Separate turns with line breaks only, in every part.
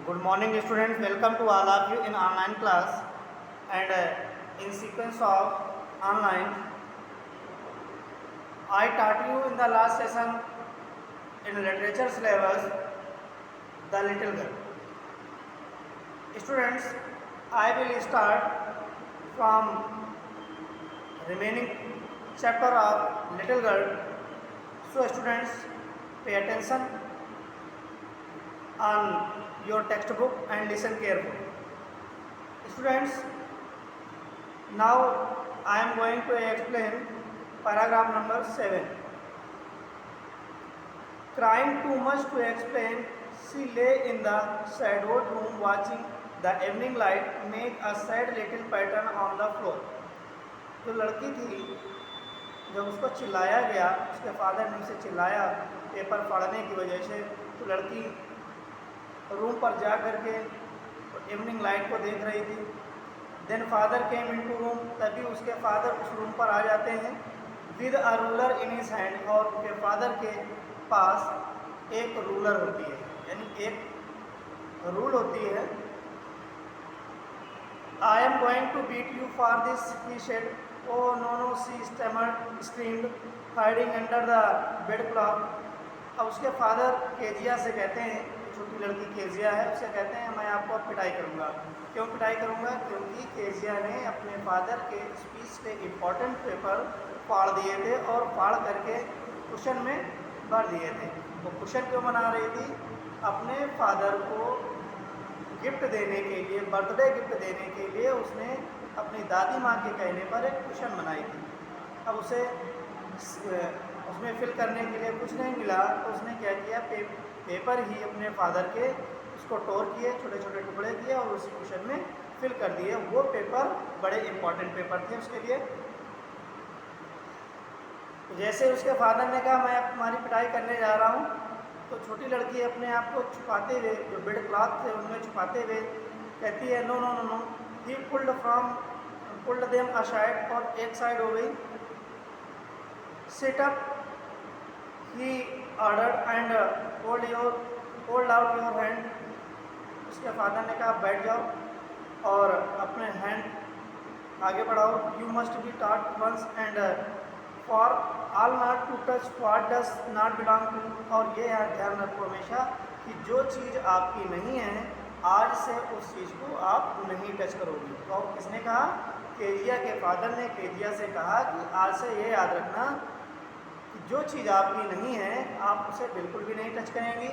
Good morning students, welcome to all of you in online class and in sequence of online. I taught you in the last session in literature syllabus The Little Girl. Students, I will start from remaining chapter of Little Girl. So students, pay attention on your textbook and listen carefully. Students, now I am going to explain paragraph number 7. Crying too much to explain, she lay in the shadowed room watching the evening light make a sad little pattern on the floor. जो लड़की थी, जब उसको चिल्लाया गया, उसके father ने उसे चिल्लाया पेपर फाड़ने की वजह से, तो लड़की रूम पर जा कर के इवनिंग लाइट को देख रही थी. Then father came into room, तभी उसके फादर उस रूम पर आ जाते हैं with a ruler in his hand, और उसके फादर के पास एक रूलर होती है, यानी एक रूल होती है. I am going to beat you for this, he said. Oh no no, she stammered screamed hiding under the bed cloth. अब उसके फादर केजिया से कहते हैं, छोटी लड़की केजिया है, उससे कहते हैं मैं आपको पिटाई करूंगा. क्यों पिटाई करूंगा? क्योंकि केजिया ने अपने फादर के स्पीच के इम्पोर्टेंट पेपर फाड़ दिए थे और फाड़ करके कुशन में भर दिए थे. वो कुशन क्यों बना रही थी? अपने फादर को गिफ्ट देने के लिए, बर्थडे गिफ्ट देने के लिए उसने अपनी दादी माँ के कहने पर एक कुशन बनाई थी. अब उसे उसमें फिल करने के लिए कुछ नहीं मिला, तो उसने क्या किया, पेपर ही अपने फादर के उसको टोर किए, छोटे छोटे टुकड़े किए और उस कुशन में फिल कर दिए. वो पेपर बड़े इंपॉर्टेंट पेपर थे उसके लिए. जैसे उसके फादर ने कहा मैं तुम्हारी पिटाई करने जा रहा हूँ, तो छोटी लड़की अपने आप को छुपाते हुए, जो बेड क्लॉथ थे उनमें छुपाते हुए कहती है no no no no. He pulled them aside, और एक साइड हो गई. Sit up, he ordered, and hold out your hand. उसके फादर ने कहा बैठ जाओ और अपने हैंड आगे बढ़ाओ. You must be taught once and for all not to touch what does not belong to. और ये ध्यान रखो हमेशा कि जो चीज़ आपकी नहीं है, आज से उस चीज़ को आप नहीं टच करोगी. तो किसने कहा? केजिया के फादर ने केजिया से कहा कि आज से ये याद रखना कि जो चीज़ आपकी नहीं है आप उसे बिल्कुल भी नहीं टच करेंगी.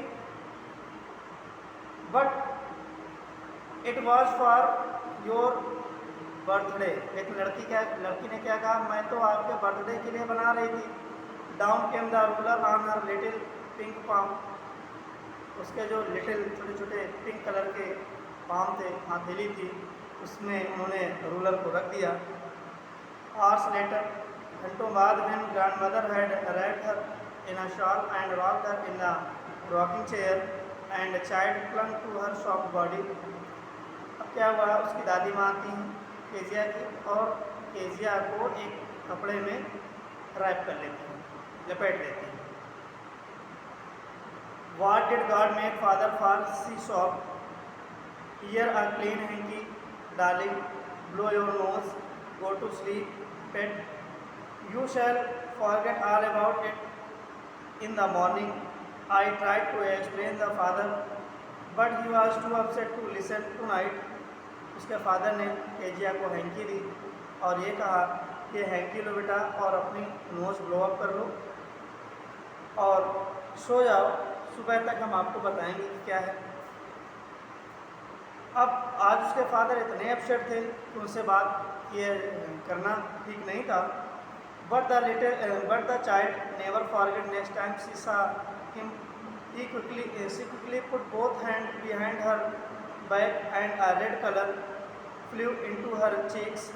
But it was for your birthday. लेकिन लड़की ने क्या कहा? मैं तो आपके बर्थडे के लिए बना रही थी. Down came the ruler on her little pink palm. उसके जो लिटिल छोटे छोटे पिंक कलर के पाम थे, हथेली थी, उसमें उन्होंने रूलर को रख दिया. आवर्स लेटर, घंटों बाद, when grandmother had wrapped her in a shawl and rocked her in the rocking chair and child clung to her soft body. अब क्या हुआ? उसकी दादी माँ थी केजिया की, और केजिया को एक कपड़े में रैप कर लेती हैं, लपेट देती हैं. What did God make father for? She sobbed. Here a clean hanky, darling. Blow your nose. Go to sleep, pet. You shall forget all about it in the morning. I tried to explain the father, but he was too upset to listen tonight. उसके father ने Kezia को hanky दी और ये कहा कि hanky लो बेटा और अपनी नोज ब्लो अप कर लो और सो जाओ, सुबह तक हम आपको बताएंगे कि क्या है. अब आज उसके फादर इतने अपसेट थे कि उनसे बात ये करना ठीक नहीं था. But the child never forget. Next time she saw him, she quickly put both hand behind her back and a red colour flu into her cheeks.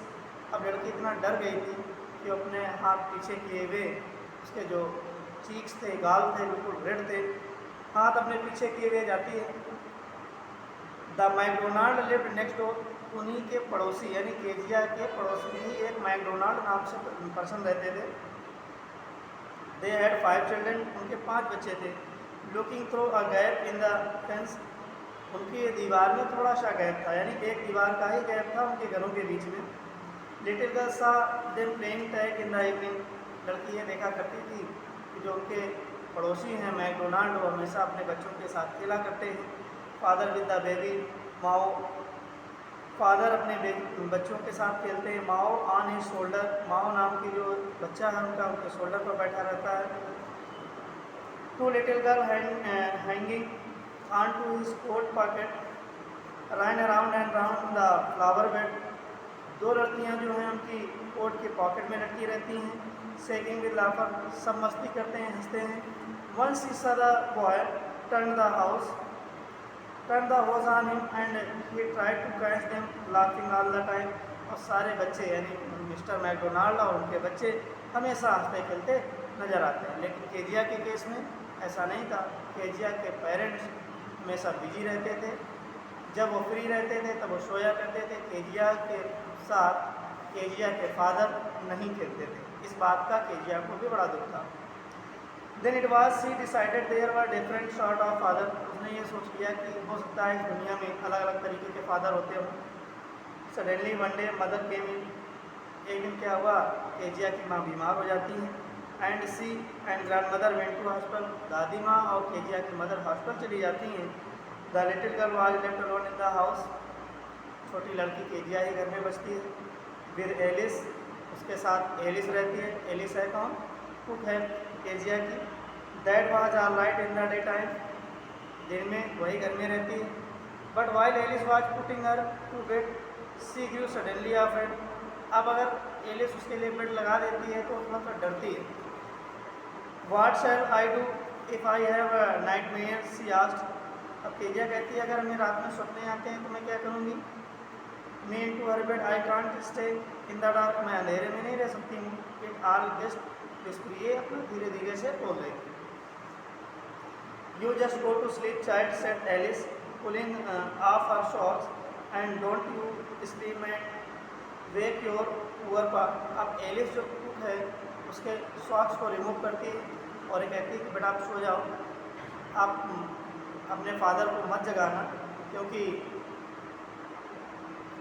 अब लड़की इतना डर गई थी कि अपने हाथ पीछे किए हुए, उसके जो चीक्स थे, गाल थे, बिल्कुल रेड थे, हाथ अपने पीछे किए हुए जाती है. The McDonald lived next door. उन्हीं के पड़ोसी यानी केजिया के पड़ोस में ही एक मैकडोनाल्ड नाम से पर्सन रहते थे. They had 5 children. उनके 5 बच्चे थे. Looking through a gap in the fence, उनकी दीवार में थोड़ा सा गैप था, यानी एक दीवार का ही गैप था उनके घरों के बीच में। लिटिल गर्ल सा them playing tag in the evening, लड़की ये देखा करती थी कि जो उनके पड़ोसी हैं मैकडोनाल्ड, वो हमेशा अपने बच्चों के साथ खेला करते हैं। Father with the baby, Mao, father अपने बच्चों के साथ खेलते हैं। माओ ऑन हिज शोल्डर, माओ नाम की जो बच्चा है उनका उनके शोल्डर पर बैठा रहता है। Two little girl hanging on to his coat pocket, run around and round the flower bed, दो लड़कियां जो हैं उनकी कोट के पॉकेट में लटकी रहती हैं। शेकिंग विद लाफर, सब मस्ती करते हैं, हंसते हैं। Once he saw the boy turn the hose on him and he tried to catch them laughing all the time, और सारे बच्चे यानी मिस्टर मैकडोनाल्ड और उनके बच्चे हमेशा हंसते खेलते नज़र आते हैं। लेकिन केजिया के केस में ऐसा नहीं था। केजिया के पेरेंट्स हमेशा बिजी रहते थे, जब वो फ्री रहते थे तब वो सोया करते थे। केजिया के साथ केजिया के फादर नहीं खेलते थे, इस बात का केजिया को भी बड़ा दुख था। Then it was she decided there were different sort of father, उसने ये सोच लिया कि हो सकता है इस दुनिया में अलग अलग तरीके के फादर होते हों। Suddenly one day mother came in, एक दिन क्या हुआ, केजिया की माँ बीमार हो जाती हैं। And she and grandmother went to hospital, दादी माँ और केजिया की मदर हॉस्पिटल चली जाती हैं। The little girl was left alone in the house, छोटी लड़की केजिया ही घर में बचती है। विद एलिस, उसके साथ एलिस रहती है। एलिस है कौन, कुक है केजिया की। That was all right in the day time, दिन में वही घर में रहती है। But while Alice was putting her to bed she grew suddenly afraid, अब अगर एलिस उसके लिए बेड लगा देती है तो थोड़ा सा डरती है। What shall I do if I have nightmare, she asked, अब केजिया कहती है अगर हमें रात में सपने आते हैं तो मैं क्या करूँगी। Mean to her bed I can't stay in the dark, मैं अंधेरे में नहीं रह सकती हूँ। इट आल जस्ट ये अपना धीरे धीरे से बोल रही थी। You just go to sleep child, said Alice pulling off her socks, and don't you sleep and wake your poor pa. अब एलिस जो कुक है उसके शॉक्स को रिमूव करती है और ये कहती है कि बेटा आप सो जाओ, आप अपने फादर को मत जगाना, क्योंकि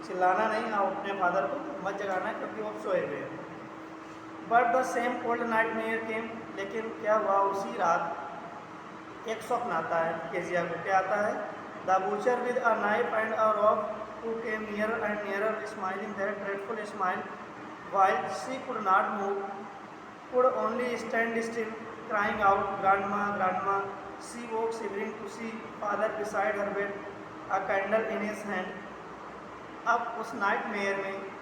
चिल्लाना नहीं, आप अपने फादर को मत जगाना क्योंकि वो सोए हुए हैं। But the same cold night mayor came, लेकिन क्या हुआ, उसी रात एक स्वप्न आता है केजिया को। क्या आता है, the butcher with a knife and a rock who came near and nearer smiling that dreadful smile while she could not move, could only stand still, crying out grandma grandma. She woke shivering to see father beside her bed, a candle in his hand. अब उस night mayor में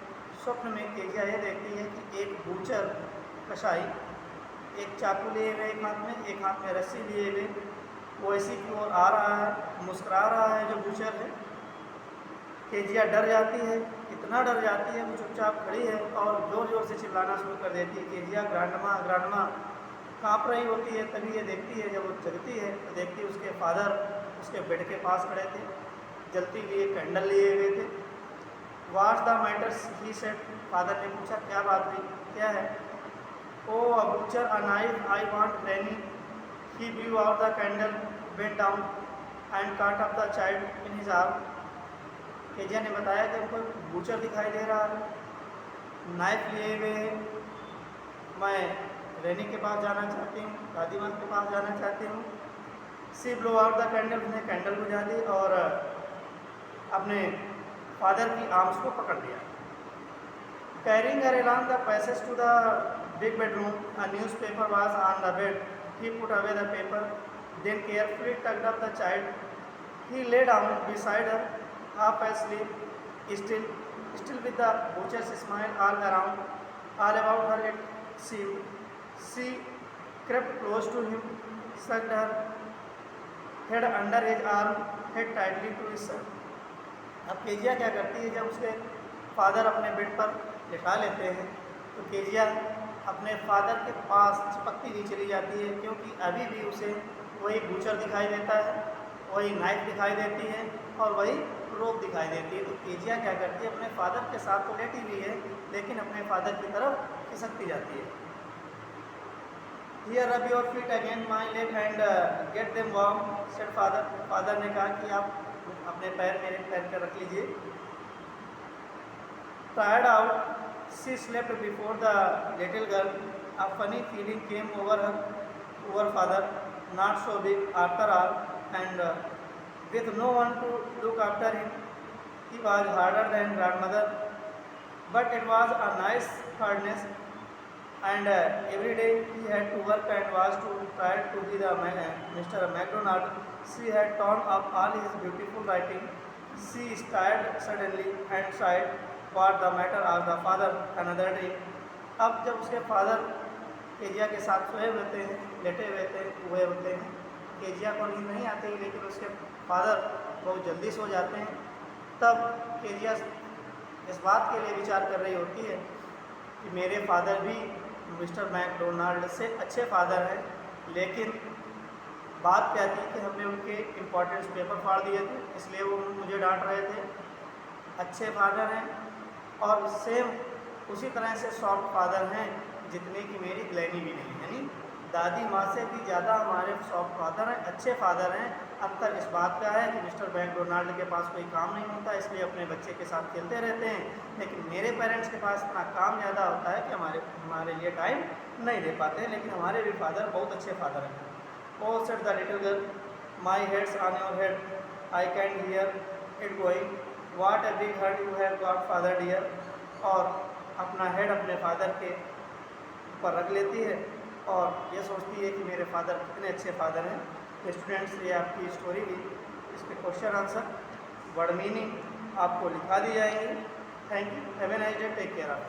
स्वप्न में Kezia ये देखती है कि एक बूचर कसाई एक चाकू लिए हुए एक हाथ में रस्सी लिए हुए वो इसी की ओर आ रहा है, मुस्कुरा रहा है जो बूचर है। केजिया डर जाती है, इतना डर जाती है वो चुपचाप खड़ी है और ज़ोर ज़ोर से चिल्लाना शुरू कर देती है। केजिया ग्रांडमा ग्रांडमा काँप रही होती है। तभी ये देखती है, जब वो जगती है तो देखती है उसके फादर उसके बेड के पास खड़े थे, जलती हुई एक कैंडल लिए हुए थे। What's the matters, he said, father ने पूछा क्या बात हुई, क्या है। Oh a butcher a knife I want granny, he blew out the candle, bent down and cut up the child in his arm. Kezia ने बताया कि हमको बूचर दिखाई दे रहा है, नाइफ लिए हुए, मैं रैनी के पास जाना चाहती हूँ, दादी माँ के पास जाना चाहती हूँ। सी ब्लो आउट द कैंडल, उसने कैंडल बुझा दी और अपने फादर की आर्म्स को पकड़ लिया। Carrying her along the passage to the big bedroom, a newspaper was on the bed. He put away the paper, then carefully tucked up the child. He lay down beside her, half asleep, still with the butcher's smile all around, all about her. It seemed. She crept close to him, sucked her head under his arm, head tightly to his shirt. अब Kezia क्या करती है, जब उसके father अपने bed पर लिटा लेते हैं तो केजिया अपने फादर के पास चिपकती हुई चली जाती है, क्योंकि अभी भी उसे वही बूचर दिखाई देता है, वही नाइफ दिखाई देती है और वही रोप दिखाई देती है। तो केजिया क्या करती है, अपने फादर के साथ तो लेटी हुई है लेकिन अपने फादर की तरफ खिसकती जाती है। Here rub your feet again my leg and get them warm, said father. Father ने कहा कि आप अपने पैर मेरे पैर पर रख लीजिए। Tired out, she slept before the little girl, a funny feeling came over her over father, not so big after all, and with no one to look after him. He was harder than grandmother, but it was a nice hardness, and every day he had to work and was too tired to be the Mr. McDonald. She had torn up all his beautiful writing. She started suddenly and sighed. What the matter? asked the father another day. अब जब उसके father Kezia के साथ सोए हुए थे, लेटे हुए होते हैं, केजिया को नींद नहीं आती, लेकिन उसके फादर बहुत जल्दी सो जाते हैं। तब केजिया इस बात के लिए विचार कर रही होती है कि मेरे फादर भी मिस्टर मैकडोनाल्ड से अच्छे फादर हैं, लेकिन बात क्या थी कि हमने उनके इम्पोर्टेंस पेपर फाड़ दिए थे, इसलिए वो मुझे डांट रहे थे। अच्छे फादर हैं और सेम उसी तरह से सॉफ्ट फादर हैं जितने कि मेरी ग्लैनी भी नहीं, यानी दादी माँ से भी ज़्यादा हमारे सॉफ्ट फादर हैं, अच्छे फादर हैं। अंतर इस बात का है कि मिस्टर मैकडोनाल्ड के पास कोई काम नहीं होता, इसलिए अपने बच्चे के साथ खेलते रहते हैं, लेकिन मेरे पेरेंट्स के पास इतना काम ज़्यादा होता है कि हमारे लिए टाइम नहीं दे पाते, लेकिन हमारे भी फादर बहुत अच्छे फादर हैं। Oh said the little girl, my head's on your head, I can hear it going, what a big heart you have got father dear. और अपना हेड अपने फादर के ऊपर रख लेती है और ये सोचती है कि मेरे फादर कितने अच्छे फादर हैं। तो स्टूडेंट्स, ये आपकी स्टोरी हुई, इसके क्वेश्चन आंसर वर्ड मीनिंग आपको लिखा दी जाएंगे। Thank you, have a nice day, take care of.